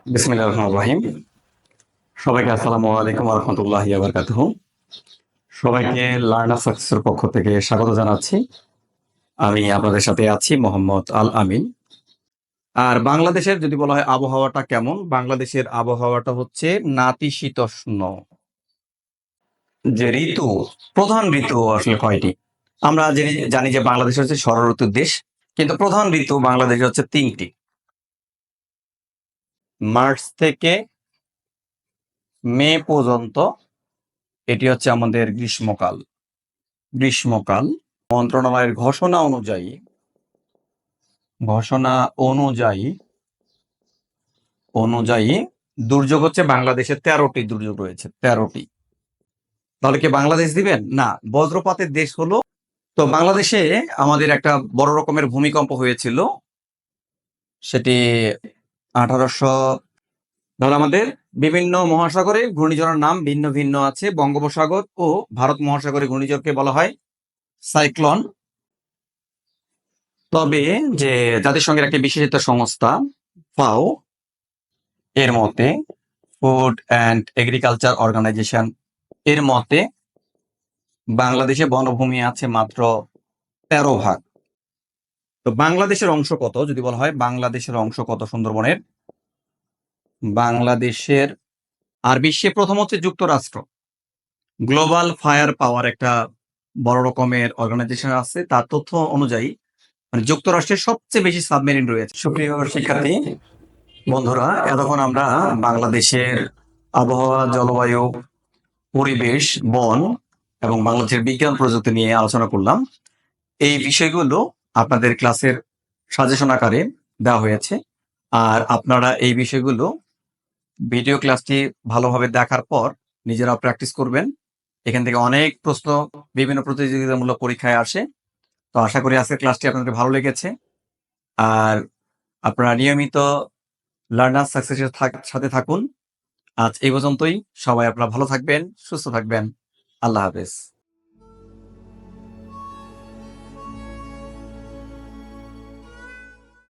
বিসমিল্লাহির রহমানির রহিম। সবাইকে আসসালামু আলাইকুম ওয়া রাহমাতুল্লাহি ওয়া বারাকাতুহু। সবাইকে লার্নার সাকসেসের পক্ষ থেকে স্বাগত জানাচ্ছি। আমি আপনাদের সাথে আছি মোহাম্মদ আল আমিন। আর বাংলাদেশের যদি বলা হয় আবহাওয়াটা কেমন? বাংলাদেশের আবহাওয়াটা হচ্ছে নাতিশীতোষ্ণ। যে ঋতু, প্রধান ঋতু আসলে কয়টি? আমরা জানি যে বাংলাদেশ হচ্ছে ষড়ঋতুর দেশ। কিন্তু প্রধান ঋতু বাংলাদেশে হচ্ছে ৩ টি। মার্চ থেকে মে পর্যন্ত এটি হচ্ছে আমাদের গ্রীষ্মকাল। গ্রীষ্মকাল মন্ত্রণালয়ের ঘোষণা অনুযায়ী অনুযায়ী দুর্যোগ হচ্ছে বাংলাদেশে ১৩টি দুর্যোগ রয়েছে, ১৩টি। তাহলে কি বাংলাদেশ দিবেন? না, বজ্রপাতের দেশ হলো। তো বাংলাদেশে আমাদের একটা বড় রকমের ভূমিকম্প হয়েছিল। সেটি ১৮০০। ধরো আমাদের বিভিন্ন মহাসাগরে ঘূর্ণিঝড়ের নাম ভিন্ন ভিন্ন আছে। বঙ্গোপসাগর ও ভারত মহাসাগরে ঘূর্ণিঝড়কে বলা হয় সাইক্লোন। তবে যে জাতিসংঘের একটি বিশেষিত সংস্থা ফাও এর মতে, ফুড অ্যান্ড এগ্রিকালচার অর্গানাইজেশন এর মতে, বাংলাদেশে বনভূমি আছে মাত্র ১৩ ভাগ। তো বাংলাদেশের অংশ কত যদি বলা হয়, বাংলাদেশের অংশ কত সুন্দরবনের? বাংলাদেশের, আর বিশ্বে প্রথম হচ্ছে যুক্তরাষ্ট্র। গ্লোবাল ফায়ার পাওয়ার একটা বড় রকমের অর্গানাইজেশন আছে। তার তথ্য অনুযায়ী মানে যুক্তরাষ্ট্রের সবচেয়ে বেশি সাবমেরিন রয়েছে। সুপ্রিয় শিক্ষার্থী বন্ধুরা, এতক্ষণ আমরা বাংলাদেশের আবহাওয়া, জলবায়ু, পরিবেশ, বন এবং বাংলাদেশের বিজ্ঞান প্রযুক্তি নিয়ে আলোচনা করলাম। এই বিষয়গুলো আপনাদের ক্লাসের সাজেশন আকারে দেওয়া হয়েছে। আর আপনারা এই বিষয়গুলো ভিডিও ক্লাসটি ভালোভাবে দেখার পর নিজেরা প্র্যাকটিস করবেন। এখান থেকে অনেক প্রশ্ন বিভিন্ন প্রতিযোগিতামূলক পরীক্ষায় আসে। তো আশা করি আজকের ক্লাসটি আপনাদের ভালো লেগেছে। আর আপনারা নিয়মিত লার্নার সাকসেসের সাথে থাকুন। আজ এই পর্যন্তই। সবাই আপনারা ভালো থাকবেন, সুস্থ থাকবেন। আল্লাহ হাফেজ।